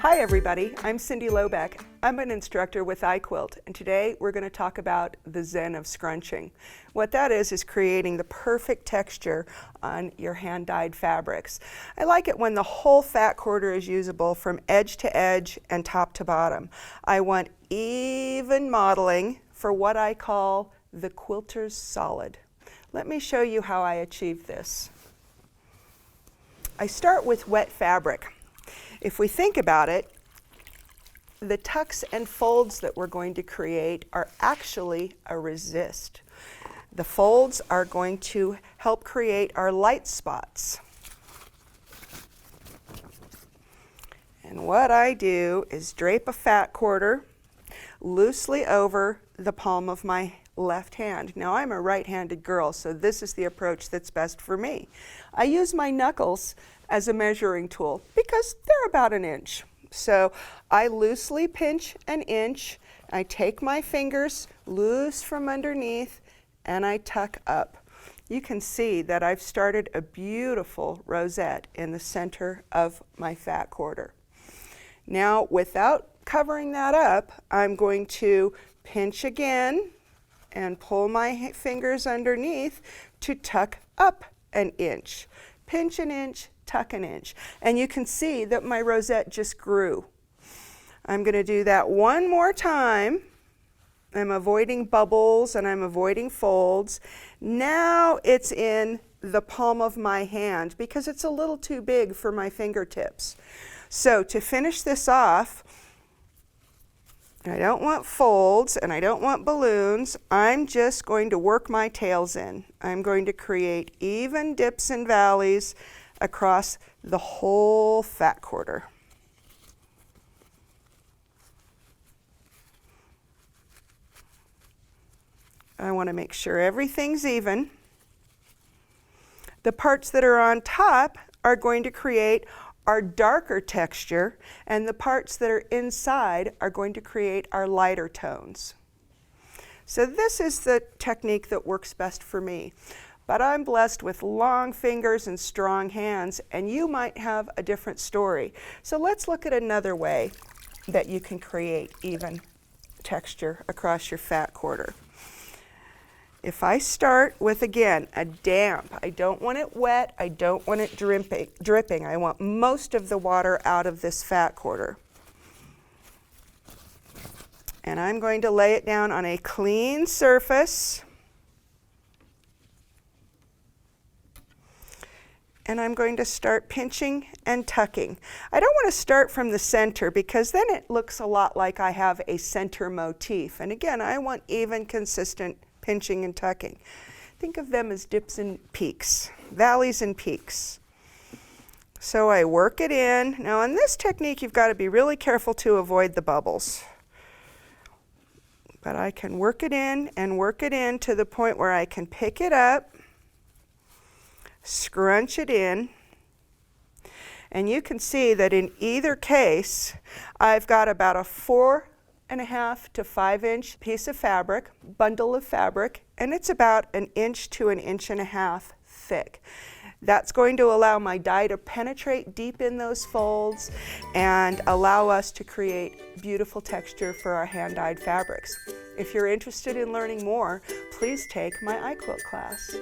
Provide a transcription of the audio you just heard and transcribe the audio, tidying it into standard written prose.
Hi everybody, I'm Cindy Lohbeck. I'm an instructor with iquilt, and today we're going to talk about the zen of scrunching. What that is creating the perfect texture on your hand-dyed fabrics. I like it when the whole fat quarter is usable from edge to edge and top to bottom. I want even modeling for what I call the quilter's solid. Let me show you how I achieve this. I start with wet fabric. If we think about it, the tucks and folds that we're going to create are actually a resist. The folds are going to help create our light spots. And what I do is drape a fat quarter loosely over the palm of my left hand. Now I'm a right-handed girl, so this is the approach that's best for me. I use my knuckles as a measuring tool because they're about an inch. So I loosely pinch an inch, I take my fingers loose from underneath, and I tuck up. You can see that I've started a beautiful rosette in the center of my fat quarter. Now, without covering that up, I'm going to pinch again and pull my fingers underneath to tuck up an inch. Pinch an inch, tuck an inch. And you can see that my rosette just grew. I'm going to do that one more time. I'm avoiding bubbles and I'm avoiding folds. Now it's in the palm of my hand because it's a little too big for my fingertips. So to finish this off, I don't want folds and I don't want balloons. I'm just going to work my tails in. I'm going to create even dips and valleys across the whole fat quarter. I want to make sure everything's even. The parts that are on top are going to create our darker texture, and the parts that are inside are going to create our lighter tones. So this is the technique that works best for me. But I'm blessed with long fingers and strong hands, and you might have a different story. So let's look at another way that you can create even texture across your fat quarter. If I start with, again, a damp, I don't want it wet, I don't want it dripping. I want most of the water out of this fat quarter. And I'm going to lay it down on a clean surface. And I'm going to start pinching and tucking. I don't want to start from the center because then it looks a lot like I have a center motif. And again, I want even, consistent pinching and tucking. Think of them as dips and peaks, valleys and peaks. So I work it in. Now in this technique, you've got to be really careful to avoid the bubbles. But I can work it in and work it in to the point where I can pick it up, scrunch it in, and you can see that in either case, I've got about a 4.5 to 5 inch piece of fabric, bundle of fabric, and it's about an inch to an inch and a half thick. That's going to allow my dye to penetrate deep in those folds and allow us to create beautiful texture for our hand-dyed fabrics. If you're interested in learning more, please take my iquilt class.